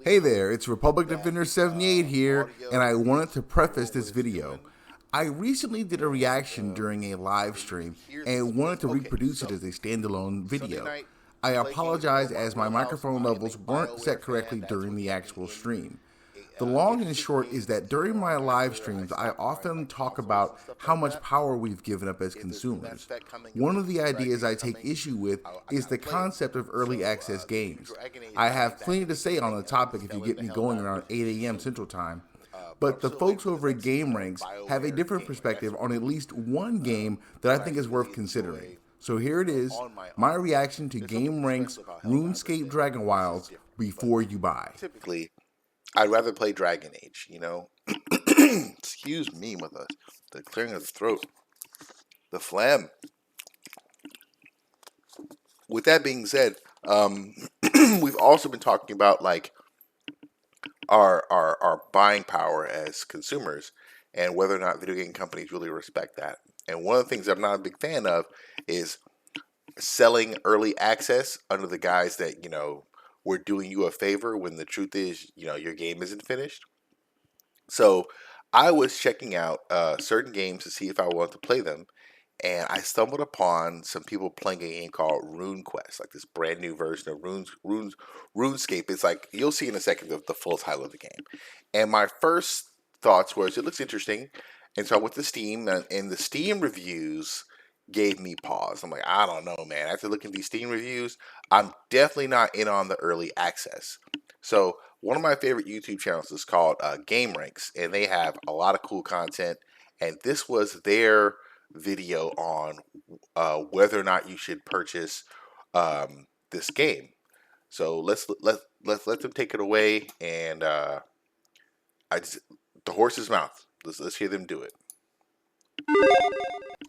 Hey there, it's Republic Defender 78 here, and I wanted to preface this video. I recently did a reaction during a live stream and wanted to reproduce it as a standalone video. I apologize as my microphone levels weren't set correctly during the actual stream. The long and short is that during my live streams, I often talk about how much power we've given up as consumers. One of the ideas I take issue with is the concept of early access games. I have plenty to say on the topic if you get me going around 8 a.m. Central Time, but the folks over at Gameranx have a different perspective on at least one game that I think is worth considering. So here it is, my reaction to Gameranx Runescape Dragonwilds before you buy. Typically, I'd rather play Dragon Age, you know. Excuse me with the clearing of the throat. The phlegm. With that being said, we've also been talking about like our buying power as consumers and whether or not video game companies really respect that. And one of the things I'm not a big fan of is selling early access under the guise that, you know, we're doing you a favor when the truth is, you know, your game isn't finished. So I was checking out certain games to see if I wanted to play them, and I stumbled upon some people playing a game called RuneQuest, like this brand new version of RuneScape. It's like, you'll see in a second the full title of the game. And my first thoughts was, it looks interesting, and so I went to Steam, and the Steam reviews gave me pause. I'm like, I don't know, man. After looking at these Steam reviews, I'm definitely not in on the early access. So one of my favorite YouTube channels is called Gameranx, and they have a lot of cool content. And this was their video on whether or not you should purchase this game. So let's let them take it away, and the horse's mouth. Let's hear them do it.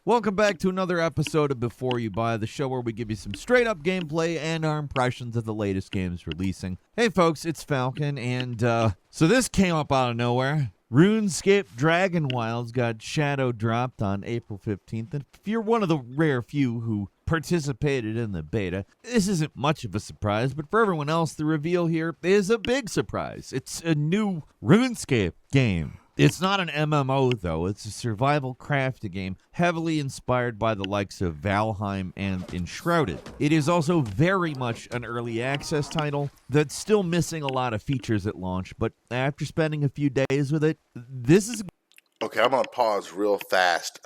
Welcome back to another episode of Before You Buy, the show where we give you some straight-up gameplay and our impressions of the latest games releasing. Hey folks, it's Falcon, and so this came up out of nowhere. RuneScape Dragonwilds got shadow dropped on April 15th, and if you're one of the rare few who participated in the beta, this isn't much of a surprise, but for everyone else, the reveal here is a big surprise. It's a new RuneScape game. It's not an MMO, though. It's a survival crafting game heavily inspired by the likes of Valheim and Enshrouded. It is also very much an early access title that's still missing a lot of features at launch, but after spending a few days with it, this is... Okay, I'm going to pause real fast.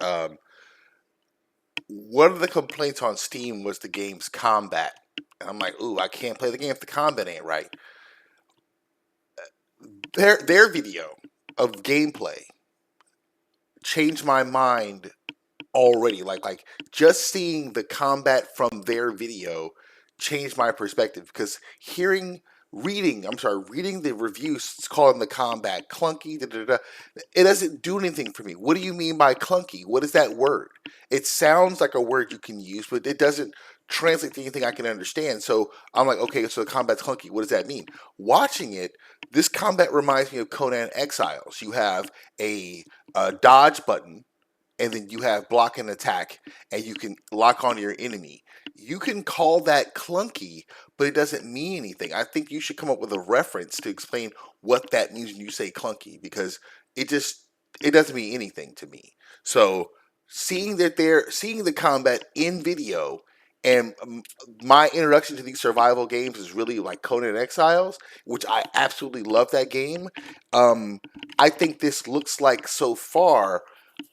One of the complaints on Steam was the game's combat. And I'm like, ooh, I can't play the game if the combat ain't right. Their video of gameplay changed my mind already. Like just seeing the combat from their video changed my perspective, because reading the reviews calling the combat clunky, it doesn't do anything for me. What do you mean by clunky? What is that word? It sounds like a word you can use, but it doesn't translate to anything I can understand. So I'm like, okay, so the combat's clunky. What does that mean? Watching it, this combat reminds me of Conan Exiles. You have a dodge button, and then you have block and attack, and you can lock onto your enemy. You can call that clunky, but it doesn't mean anything. I think you should come up with a reference to explain what that means when you say clunky, because it doesn't mean anything to me. So seeing the combat in video, and my introduction to these survival games is really like Conan Exiles, which I absolutely love that game. I think this looks like so far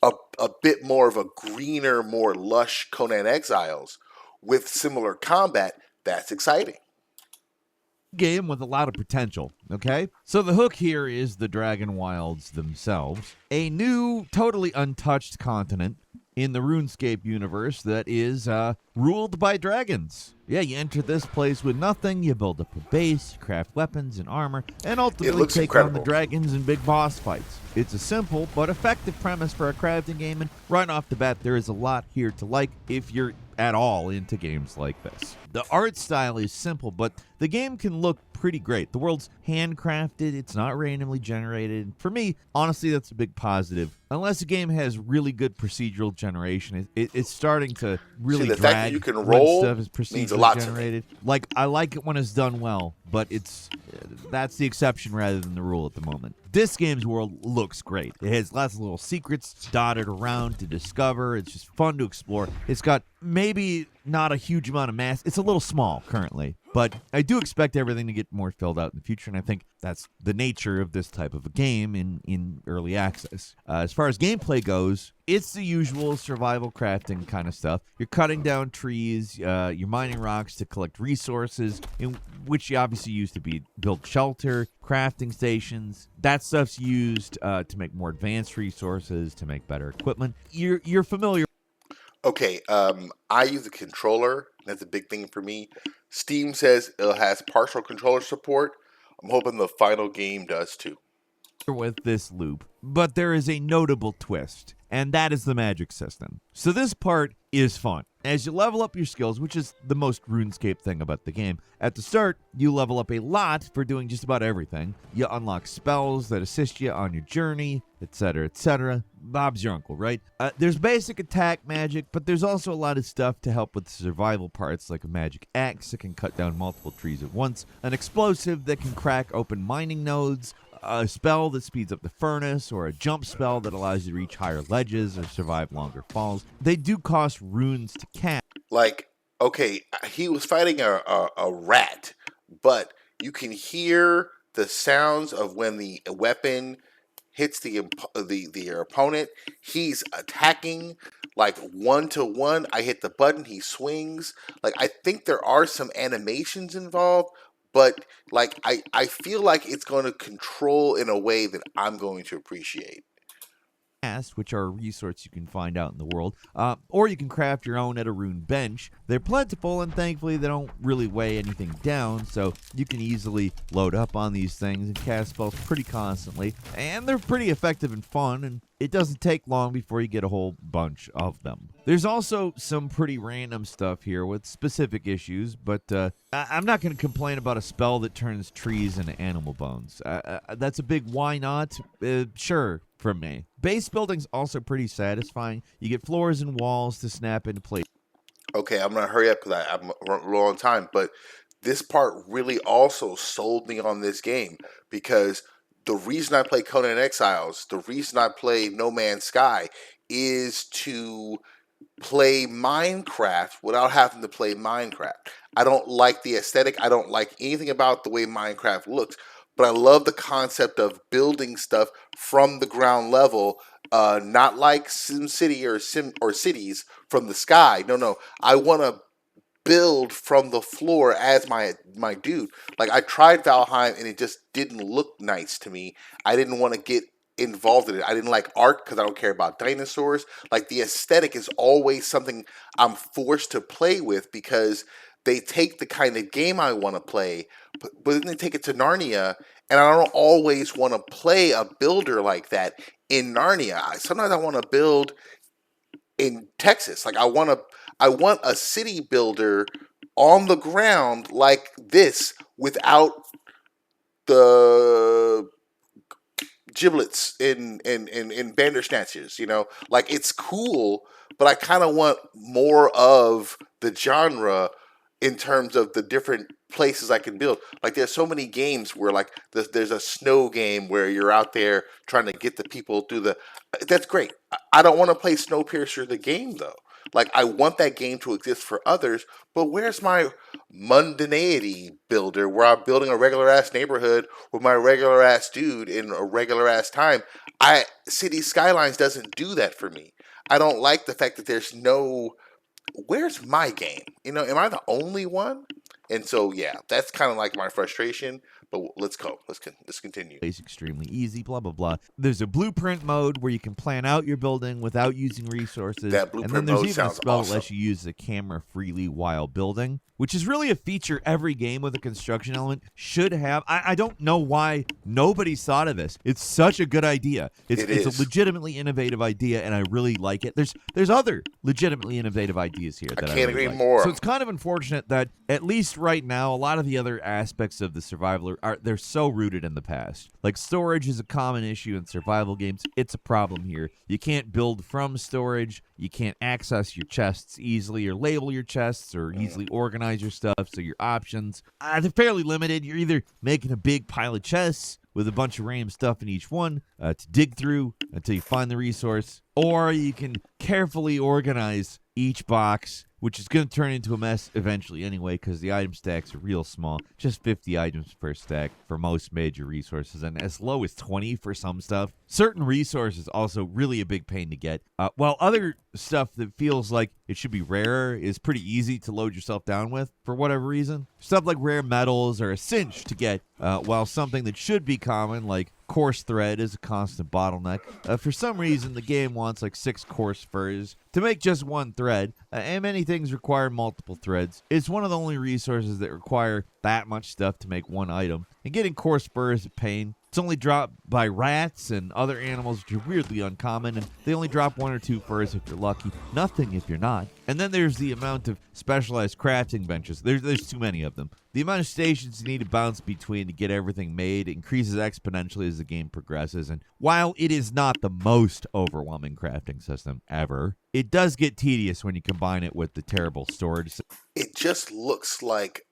a bit more of a greener, more lush Conan Exiles with similar combat. That's exciting. Game with a lot of potential, okay? So the hook here is the Dragonwilds themselves, a new, totally untouched continent in the RuneScape universe that is ruled by dragons. Yeah, you enter this place with nothing, you build up a base, craft weapons and armor, and ultimately take on the dragons in big boss fights. It's a simple but effective premise for a crafting game, and right off the bat, there is a lot here to like if you're at all into games like this. The art style is simple, but the game can look pretty great. The world's handcrafted, it's not randomly generated. For me, honestly, that's a big positive. Unless a game has really good procedural generation, it's starting to really the fact drag that you can when roll stuff is means a procedurally lot to me. generated. Like, I like it when it's done well, but that's the exception rather than the rule at the moment. This game's world looks great. It has lots of little secrets dotted around to discover. It's just fun to explore. It's got maybe not a huge amount of mass. It's a little small currently, but I do expect everything to get more filled out in the future, and I think that's the nature of this type of a game in early access. As far as gameplay goes, it's the usual survival crafting kind of stuff. You're cutting down trees, you're mining rocks to collect resources, in which you obviously use to build shelter, crafting stations. That stuff's used to make more advanced resources, to make better equipment. You're familiar. Okay, I use a controller. That's a big thing for me. Steam says it has partial controller support. I'm hoping the final game does too. With this loop, but there is a notable twist, and that is the magic system. So this part is fun. As you level up your skills, which is the most RuneScape thing about the game, at the start, you level up a lot for doing just about everything. You unlock spells that assist you on your journey, etc., etc. Bob's your uncle, right? There's basic attack magic, but there's also a lot of stuff to help with the survival parts, like a magic axe that can cut down multiple trees at once, an explosive that can crack open mining nodes, a spell that speeds up the furnace, or a jump spell that allows you to reach higher ledges or survive longer falls. They do cost runes to cast. Like, okay, he was fighting a rat, but you can hear the sounds of when the weapon hits the opponent. He's attacking like 1-to-1. I hit the button, he swings. Like, I think there are some animations involved, but like I feel like it's going to control in a way that I'm going to appreciate. Which are a resource you can find out in the world, or you can craft your own at a rune bench. They're plentiful, and thankfully they don't really weigh anything down, so you can easily load up on these things and cast spells pretty constantly, and they're pretty effective and fun, and it doesn't take long before you get a whole bunch of them. There's also some pretty random stuff here with specific issues, but I'm not going to complain about a spell that turns trees into animal bones. That's a big why not? Sure, from me. Base building's also pretty satisfying. You get floors and walls to snap into place. Okay, I'm going to hurry up because I'm low on time, but this part really also sold me on this game, because the reason I play Conan Exiles, the reason I play No Man's Sky, is to play Minecraft without having to play Minecraft. I don't like the aesthetic. I don't like anything about the way Minecraft looks, but I love the concept of building stuff from the ground level, not like SimCity or cities from the sky. No. I want to build from the floor as my dude. Like, I tried Valheim and it just didn't look nice to me. I didn't want to get involved in it. I didn't like art because I don't care about dinosaurs. Like, the aesthetic is always something I'm forced to play with, because they take the kind of game I want to play, but then they take it to Narnia, and I don't always want to play a builder like that in Narnia. Sometimes I want to build in Texas. Like, I want a city builder on the ground like this, without the giblets in Bandersnatches, like, it's cool, but I kind of want more of the genre in terms of the different places I can build. Like, there's so many games where, like, there's a snow game where you're out there trying to get the people through that's great. I don't want to play Snowpiercer the game, though. Like, I want that game to exist for others, but where's my mundanity builder, where I'm building a regular ass neighborhood with my regular ass dude in a regular ass time? City Skylines doesn't do that for me. I don't like the fact that there's no, where's my game? Am I the only one? And so, yeah, that's kind of like my frustration. But let's go. Let's continue. It's extremely easy, blah, blah, blah. There's a blueprint mode where you can plan out your building without using resources. That blueprint and then there's mode even a sounds spell awesome. that lets you use the camera freely while building. which is really a feature every game with a construction element should have. I don't know why nobody's thought of this. It's such a good idea. It's a legitimately innovative idea, and I really like it. There's other legitimately innovative ideas here that I can't really agree like. more. So it's kind of unfortunate that at least right now, a lot of the other aspects of the survival they're so rooted in the past. Like storage is a common issue in survival games. It's a problem here. You can't build from storage. You can't access your chests easily or label your chests or easily organize your stuff. So your options, they're fairly limited. You're either making a big pile of chests with a bunch of random stuff in each one to dig through until you find the resource, or you can carefully organize each box, which is going to turn into a mess eventually anyway because the item stacks are real small, just 50 items per stack for most major resources and as low as 20 for some stuff. Certain resources also really a big pain to get, while other stuff that feels like it should be rarer is pretty easy to load yourself down with for whatever reason. Stuff like rare metals are a cinch to get, while something that should be common like coarse thread is a constant bottleneck. For some reason, the game wants like 6 coarse furs to make just one thread, and many things require multiple threads. It's one of the only resources that require that much stuff to make one item, and getting coarse fur is a pain. It's only dropped by rats and other animals, which are weirdly uncommon, and they only drop 1 or 2 furs if you're lucky. Nothing if you're not. And then there's the amount of specialized crafting benches. There's too many of them. The amount of stations you need to bounce between to get everything made increases exponentially as the game progresses, and while it is not the most overwhelming crafting system ever, it does get tedious when you combine it with the terrible storage. It just looks like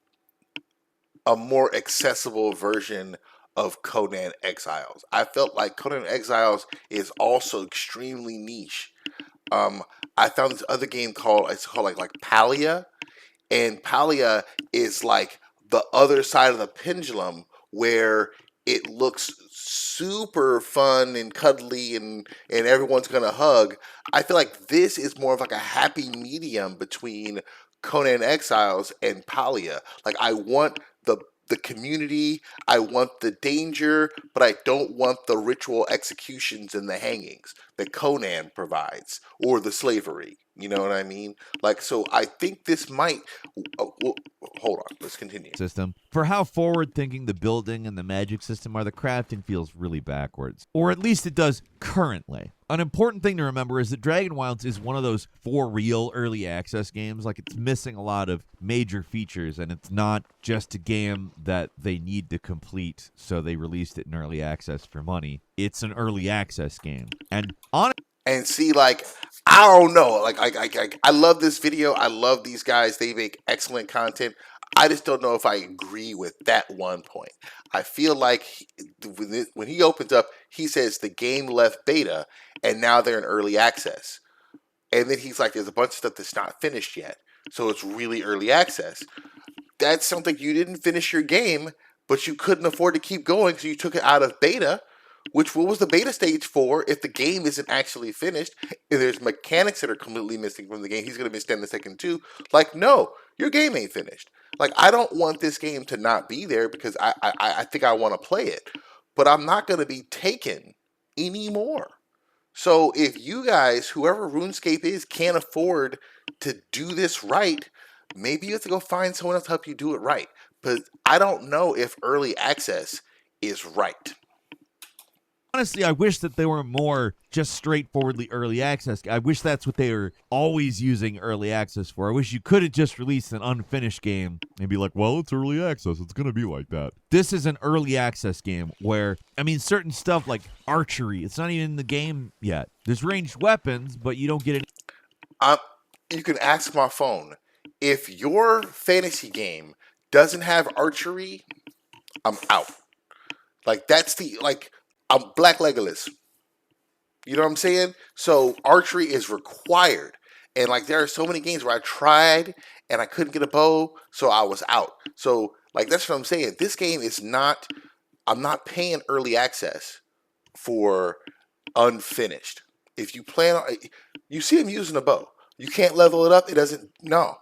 a more accessible version of Conan Exiles. I felt like Conan Exiles is also extremely niche. I found this other game called like Palia, and Palia is like the other side of the pendulum where it looks super fun and cuddly and everyone's gonna hug. I feel like this is more of like a happy medium between Conan Exiles and Palia. Like I want the community, I want the danger, but I don't want the ritual executions and the hangings that Conan provides, or the slavery. You know what I mean? Like, so I think this might... hold on, let's continue. System. For how forward-thinking the building and the magic system are, the crafting feels really backwards. Or at least it does currently. An important thing to remember is that Dragonwilds is one of those for real early access games. Like, it's missing a lot of major features, and it's not just a game that they need to complete, so they released it in early access for money. It's an early access game. And see, like, I don't know. Like, I love this video. I love these guys. They make excellent content. I just don't know if I agree with that one point. I feel like when he opens up, he says the game left beta, and now they're in early access. And then he's like, there's a bunch of stuff that's not finished yet. So it's really early access. That sounds like you didn't finish your game, but you couldn't afford to keep going, so you took it out of beta. What was the beta stage for if the game isn't actually finished? And there's mechanics that are completely missing from the game. He's going to miss 10 a second too. Like, no, your game ain't finished. Like, I don't want this game to not be there because I think I want to play it. But I'm not going to be taken anymore. So if you guys, whoever RuneScape is, can't afford to do this right, maybe you have to go find someone else to help you do it right. But I don't know if early access is right. Honestly, I wish that they were more just straightforwardly early access. I wish that's what they were always using early access for. I wish you could have just released an unfinished game and be like, well, it's early access. It's going to be like that. This is an early access game where, I mean, certain stuff like archery, it's not even in the game yet. There's ranged weapons, but you don't get any. You can ask my phone. If your fantasy game doesn't have archery, I'm out. Like, that's the, like... I'm Black Legolas. You know what I'm saying? So archery is required. And like there are so many games where I tried and I couldn't get a bow, so I was out. So like that's what I'm saying. This game is not, I'm not paying early access for unfinished. If you plan on, you see him using a bow. You can't level it up. It doesn't, no.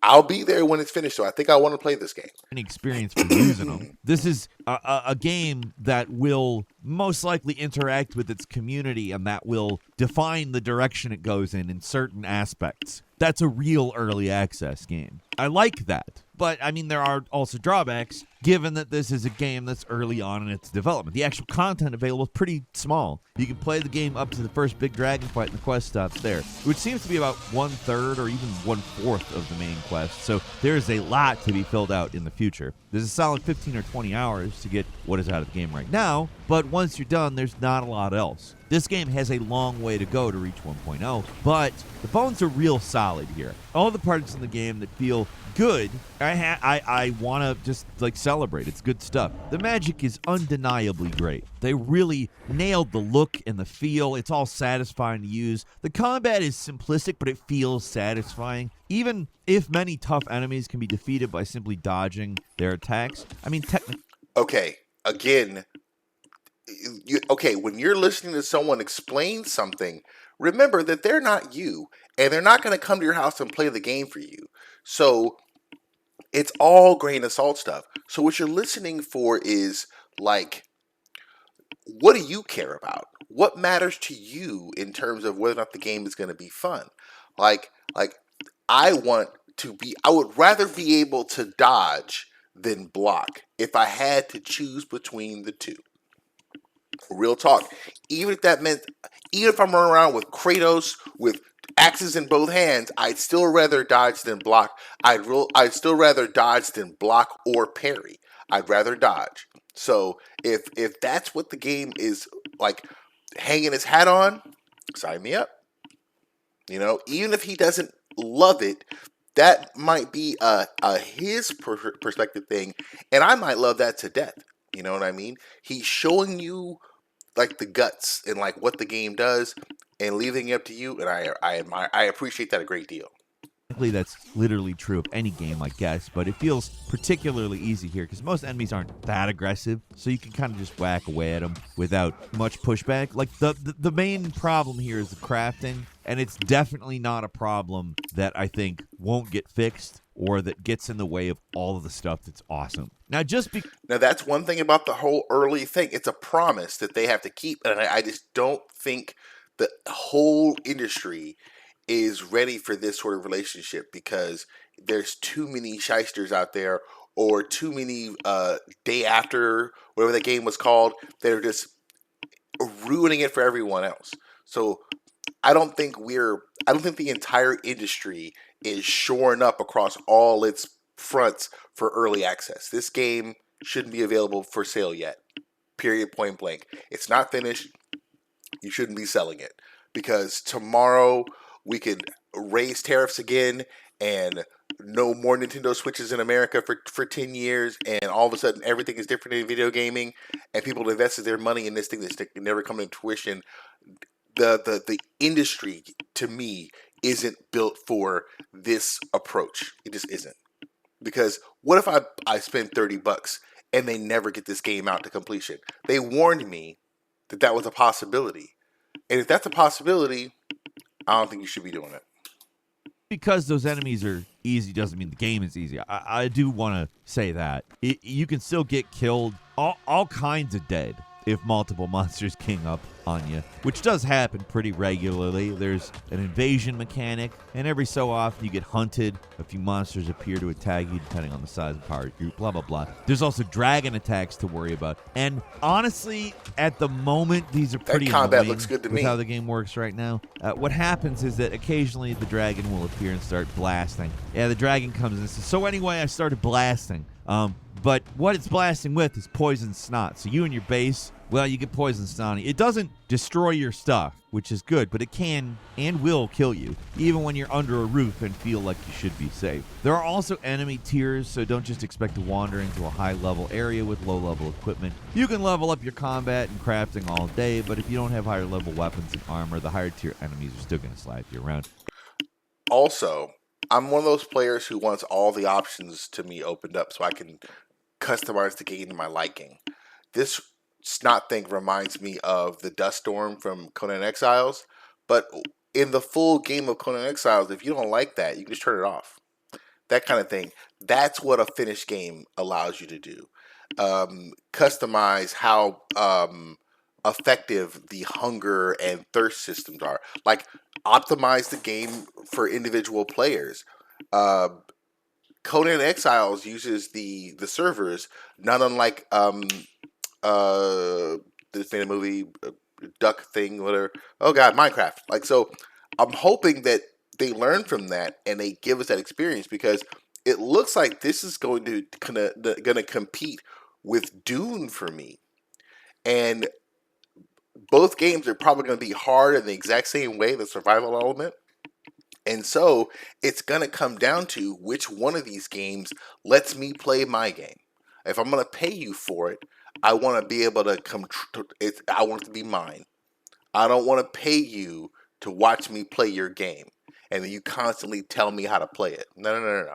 I'll be there when it's finished, so I think I want to play this game. Any experience for using them. This is a game that will most likely interact with its community and that will define the direction it goes in certain aspects. That's a real early access game. I like that. But, I mean, there are also drawbacks, given that this is a game that's early on in its development. The actual content available is pretty small. You can play the game up to the first big dragon fight, and the quest stops there, which seems to be about 1/3 or even 1/4 of the main quest, so there's a lot to be filled out in the future. There's a solid 15 or 20 hours to get what is out of the game right now, but once you're done, there's not a lot else. This game has a long way to go to reach 1.0, but the bones are real solid here. All the parts in the game that feel good, I want to just like celebrate. It's good stuff. The magic is undeniably great. They really nailed the look and the feel. It's all satisfying to use. The combat is simplistic, but it feels satisfying. Even if many tough enemies can be defeated by simply dodging their attacks. I mean, technically. Okay, again, when you're listening to someone explain something, remember that they're not you, and they're not going to come to your house and play the game for you. So it's all grain of salt stuff. So what you're listening for is like, what do you care about? What matters to you in terms of whether or not the game is going to be fun? Like I would rather be able to dodge than block if I had to choose between the two. Real talk. Even if I'm running around with Kratos with axes in both hands, I'd still rather dodge than block. I'd still rather dodge than block or parry. I'd rather dodge. So if that's what the game is like hanging his hat on, sign me up. Even if he doesn't love it, that might be his perspective thing, and I might love that to death. You know what I mean? He's showing you like the guts and like what the game does, and leaving it up to you. And I appreciate that a great deal. That's literally true of any game, I guess, but it feels particularly easy here because most enemies aren't that aggressive, so you can kind of just whack away at them without much pushback. Like the main problem here is the crafting, and it's definitely not a problem that I think won't get fixed or that gets in the way of all of the stuff that's awesome. Now, Now, that's one thing about the whole early thing. It's a promise that they have to keep, and I just don't think the whole industry is ready for this sort of relationship because there's too many shysters out there, or too many day after, whatever the game was called, that are just ruining it for everyone else. So I don't think the entire industry is shoring up across all its fronts for early access. This game shouldn't be available for sale yet. Period, point blank. It's not finished. You shouldn't be selling it because tomorrow we could raise tariffs again and no more Nintendo Switches in America for 10 years, and all of a sudden everything is different in video gaming, and people invested their money in this thing that's never come to fruition. The industry, to me, isn't built for this approach. It just isn't. Because what if I spend $30 and they never get this game out to completion? They warned me that was a possibility. And if that's a possibility, I don't think you should be doing it. Because those enemies are easy doesn't mean the game is easy. I do want to say that. You can still get killed, all kinds of dead, if multiple monsters king up on you, which does happen pretty regularly. There's an invasion mechanic, and every so often you get hunted. A few monsters appear to attack you depending on the size of power group, blah, blah, blah. There's also dragon attacks to worry about. And honestly, at the moment, these are pretty combat annoying looks good to with me. how the game works right now. What happens is that occasionally the dragon will appear and start blasting. Yeah, the dragon comes and says, so anyway, I started blasting. But what it's blasting with is poison snot. So you and your base, well, you get poison snot. It doesn't destroy your stuff, which is good, but it can and will kill you, even when you're under a roof and feel like you should be safe. There are also enemy tiers, so don't just expect to wander into a high-level area with low-level equipment. You can level up your combat and crafting all day, but if you don't have higher-level weapons and armor, the higher-tier enemies are still going to slap you around. Also, I'm one of those players who wants all the options to me opened up so I can customize the game to my liking. This snot thing reminds me of the dust storm from Conan Exiles, but in the full game of Conan Exiles, if you don't like that, you can just turn it off. That kind of thing. That's what a finished game allows you to do. Customize how effective the hunger and thirst systems are. Like, optimize the game for individual players. Conan Exiles uses the servers, not unlike this made a movie, duck thing, whatever. Oh God, Minecraft. Like, so I'm hoping that they learn from that and they give us that experience, because it looks like this is going to compete with Dune for me. And both games are probably going to be hard in the exact same way, the survival element. And so it's going to come down to which one of these games lets me play my game. If I'm going to pay you for it, I want to be able to I want it to be mine. I don't want to pay you to watch me play your game and then you constantly tell me how to play it. No.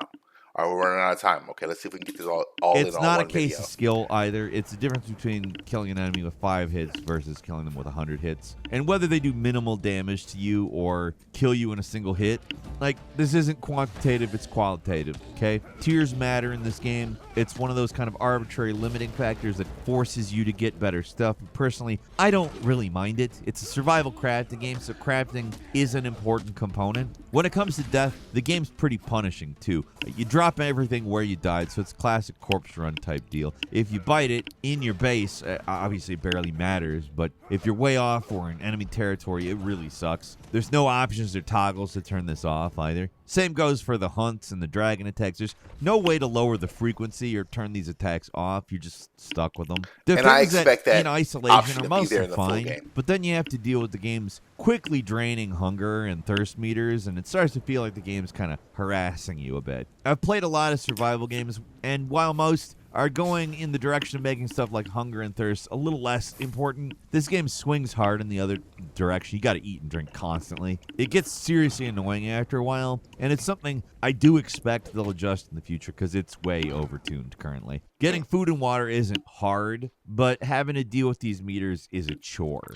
All right, we're running out of time. Okay, let's see if we can get this all in It's on not one a case video. of skill either. It's the difference between killing an enemy with 5 hits versus killing them with 100 hits. And whether they do minimal damage to you or kill you in a single hit, like, this isn't quantitative, it's qualitative, okay? Tiers matter in this game. It's one of those kind of arbitrary limiting factors that forces you to get better stuff. Personally, I don't really mind it. It's a survival crafting game, so crafting is an important component. When it comes to death, the game's pretty punishing, too. You drop everything where you died, so it's classic corpse run type deal. If you bite it in your base, obviously it barely matters, but if you're way off or in enemy territory, it really sucks. There's no options or toggles to turn this off either. Same goes for the hunts and the dragon attacks. There's no way to lower the frequency or turn these attacks off. You're just stuck with them. The And I expect that in isolation option are to be mostly there in the full fine, game. but then you have to deal with the game's quickly draining hunger and thirst meters, and it starts to feel like the game's kind of harassing you a bit. I've played a lot of survival games, and while most are going in the direction of making stuff like hunger and thirst a little less important, this game swings hard in the other direction. You got to eat and drink constantly. It gets seriously annoying after a while, and it's something I do expect they'll adjust in the future because it's way overtuned currently. Getting food and water isn't hard, but having to deal with these meters is a chore.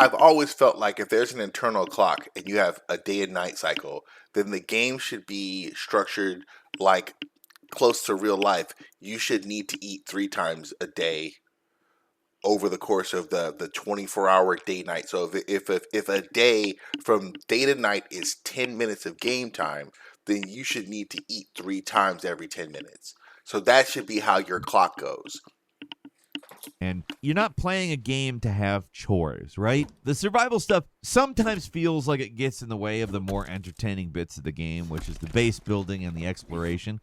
I've always felt like if there's an internal clock and you have a day and night cycle, then the game should be structured like close to real life. You should need to eat 3 times a day over the course of the 24-hour day-night. So if a day from day to night is 10 minutes of game time, then you should need to eat 3 times every 10 minutes. So that should be how your clock goes. And you're not playing a game to have chores, right? The survival stuff sometimes feels like it gets in the way of the more entertaining bits of the game, which is the base building and the exploration.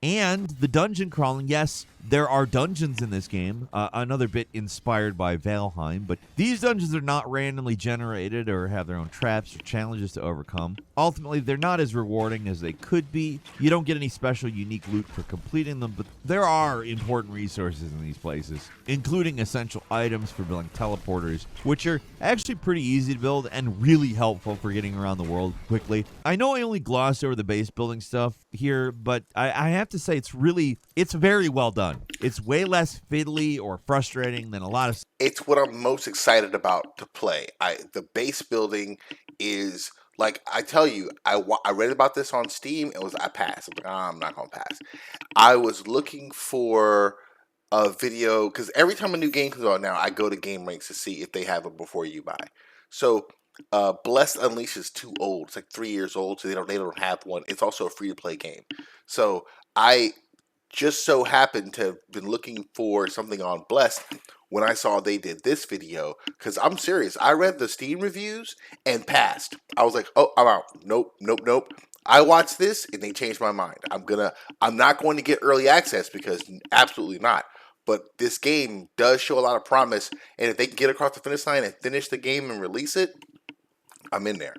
And the dungeon crawling. Yes, there are dungeons in this game, another bit inspired by Valheim, but these dungeons are not randomly generated or have their own traps or challenges to overcome. Ultimately, they're not as rewarding as they could be. You don't get any special unique loot for completing them, but there are important resources in these places, including essential items for building teleporters, which are actually pretty easy to build and really helpful for getting around the world quickly. I know I only glossed over the base building stuff here, but I have to say it's very well done. It's way less fiddly or frustrating than a lot of... It's what I'm most excited about to play. The base building is... Like, I tell you, I read about this on Steam. I passed. I'm like, I'm not going to pass. I was looking for a video, because every time a new game comes out now, I go to Gameranx to see if they have it before you buy. So, Blessed Unleashed is too old. It's like 3 years old, so they don't have one. It's also a free-to-play game. So, I just so happened to have been looking for something on Blessed when I saw they did this video, because I'm serious. I read the Steam reviews and passed. I was like, oh, I'm out. Nope. I watched this and they changed my mind. I'm not going to get early access, because absolutely not. But this game does show a lot of promise, and if they can get across the finish line and finish the game and release it, I'm in there.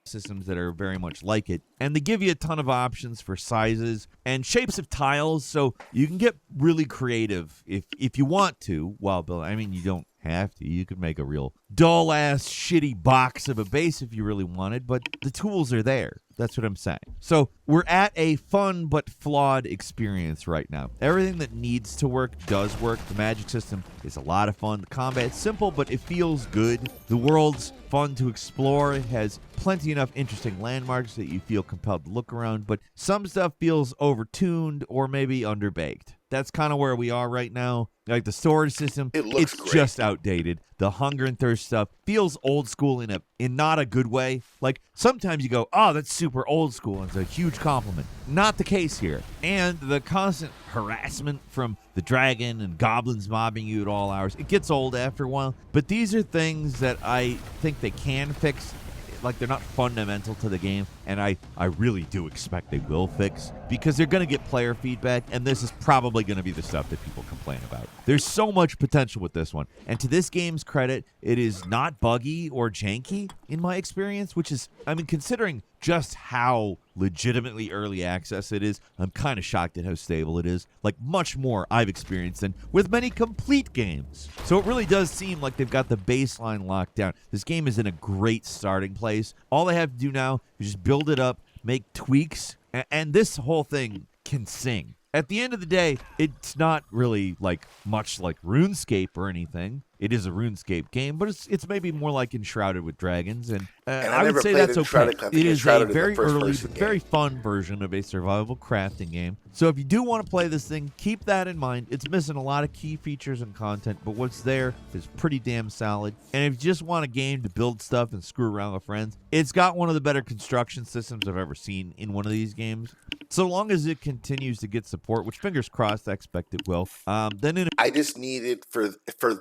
Systems that are very much like it, and they give you a ton of options for sizes and shapes of tiles, so you can get really creative if you want to while building. I mean, you don't have to. You could make a real dull-ass, shitty box of a base if you really wanted, but the tools are there. That's what I'm saying. So we're at a fun but flawed experience right now. Everything that needs to work does work. The magic system is a lot of fun. The combat's simple, but it feels good. The world's fun to explore. It has plenty enough interesting landmarks that you feel compelled to look around, but some stuff feels overtuned or maybe underbaked. that's kind of where we are right now. Like the storage system, It looks it's great. just outdated. The hunger and thirst stuff feels old school in not a good way. Like sometimes you go, oh, that's super old school, and it's a huge compliment. Not the case here. And the constant harassment from the dragon and goblins mobbing you at all hours, it gets old after a while. But these are things that I think they can fix. Like, they're not fundamental to the game, and I really do expect they will fix, because they're going to get player feedback, and this is probably going to be the stuff that people complain about. There's so much potential with this one, and to this game's credit, it is not buggy or janky in my experience, which is, I mean, considering just how legitimately early access it is, I'm kind of shocked at how stable it is. Like, much more I've experienced than with many complete games. So it really does seem like they've got the baseline locked down. This game is in a great starting place. All they have to do now is just build it up, make tweaks, and this whole thing can sing. At the end of the day, it's not really like much like RuneScape or anything. It is a RuneScape game, but it's maybe more like Enshrouded with Dragons, and I would say that's okay. It is a very early, but very fun version of a survival crafting game. So if you do want to play this thing, keep that in mind. It's missing a lot of key features and content, but what's there is pretty damn solid. And if you just want a game to build stuff and screw around with friends, it's got one of the better construction systems I've ever seen in one of these games. So long as it continues to get support, which fingers crossed, I expect it will. Then I just need it for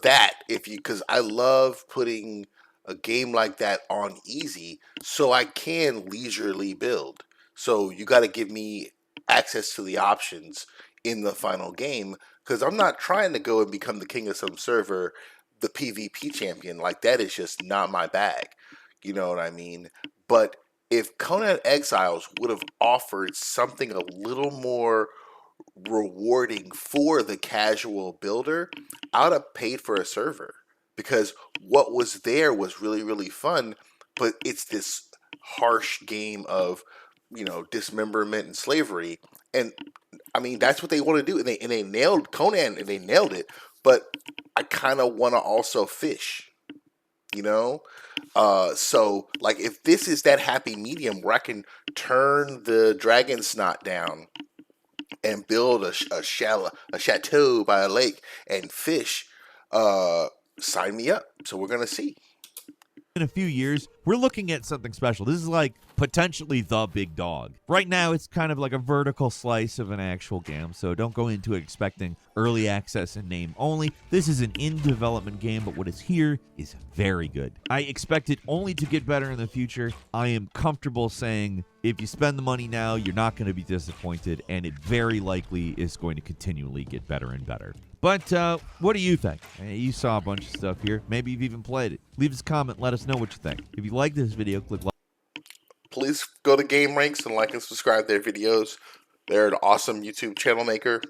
that, because I love putting a game like that on easy, so I can leisurely build. So you got to give me access to the options in the final game, because I'm not trying to go and become the king of some server, the PvP champion. Like, that is just not my bag. You know what I mean? But if Conan Exiles would have offered something a little more rewarding for the casual builder, I would have paid for a server, because what was there was really, really fun, but it's this harsh game of, dismemberment and slavery. And I mean, that's what they want to do, and they nailed Conan, and they nailed it. But I kind of want to also fish, so like, if this is that happy medium where I can turn the dragon snot down and build a chateau by a lake and fish, sign me up. So we're gonna see. In a few years, we're looking at something special. This is like potentially the big dog. Right now, it's kind of like a vertical slice of an actual game, so don't go into it expecting early access in name only. This is an in-development game, but what is here is very good. I expect it only to get better in the future. I am comfortable saying if you spend the money now, you're not going to be disappointed, and it very likely is going to continually get better and better. But what do you think? You saw a bunch of stuff here. Maybe you've even played it. Leave us a comment. Let us know what you think. If you like this video, click like. Please go to Gameranx and like and subscribe to their videos. They're an awesome YouTube channel maker.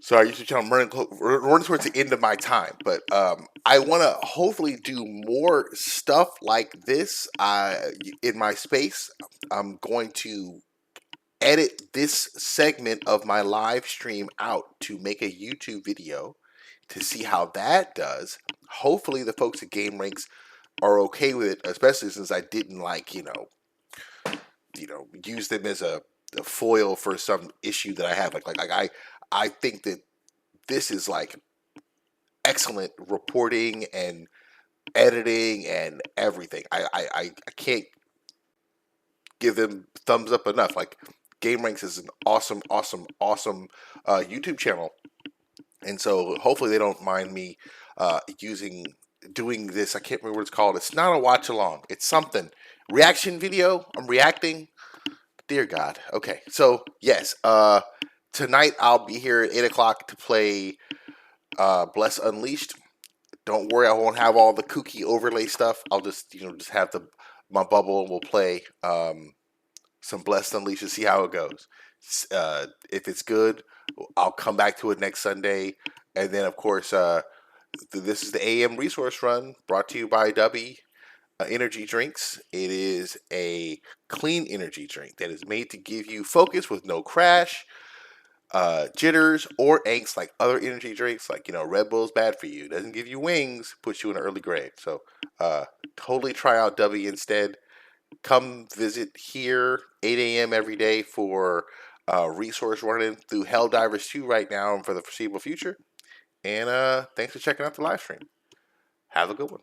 YouTube channel. I'm running towards the end of my time, but I want to hopefully do more stuff like this in my space. I'm going to edit this segment of my live stream out to make a YouTube video to see how that does. Hopefully the folks at Gameranx are okay with it, especially since I didn't use them as a foil for some issue that I have. I think that this is like excellent reporting and editing and everything. I can't give them thumbs up enough. Like, Gameranx is an awesome YouTube channel, and so hopefully they don't mind me doing this. I can't remember what it's called. It's not a watch along. It's something reaction video. I'm reacting. Dear God. Okay, so yes, tonight I'll be here at 8 o'clock to play Bless Unleashed. Don't worry, I won't have all the kooky overlay stuff. I'll just have my bubble, and we'll play some Blessed Unleashed to see how it goes. If it's good, I'll come back to it next Sunday. And then, of course, this is the AM Resource Run, brought to you by W Energy Drinks. It is a clean energy drink that is made to give you focus with no crash, jitters, or angst like other energy drinks. Like, Red Bull's bad for you. It doesn't give you wings, puts you in an early grave. So totally try out W instead. Come visit here 8 a.m. every day for resource running through Helldivers 2 right now and for the foreseeable future. And thanks for checking out the live stream. Have a good one.